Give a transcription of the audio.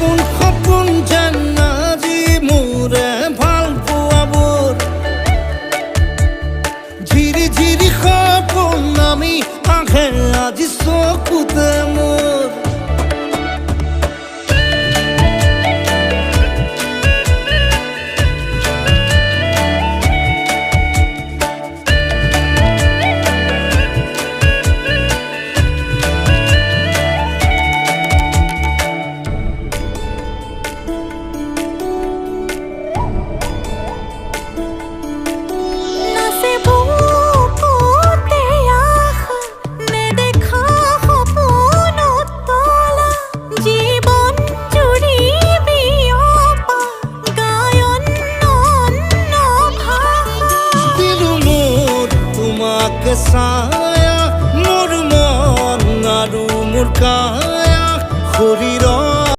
সপোন যেন আজি মোৰে ভাল পোৱাবোৰ ঝিৰি ঝিৰি সপোন আমি আহে আজি চকুতে মোৰ ছায়া মোৰ মন আৰু মোৰ কায়া শৰীৰ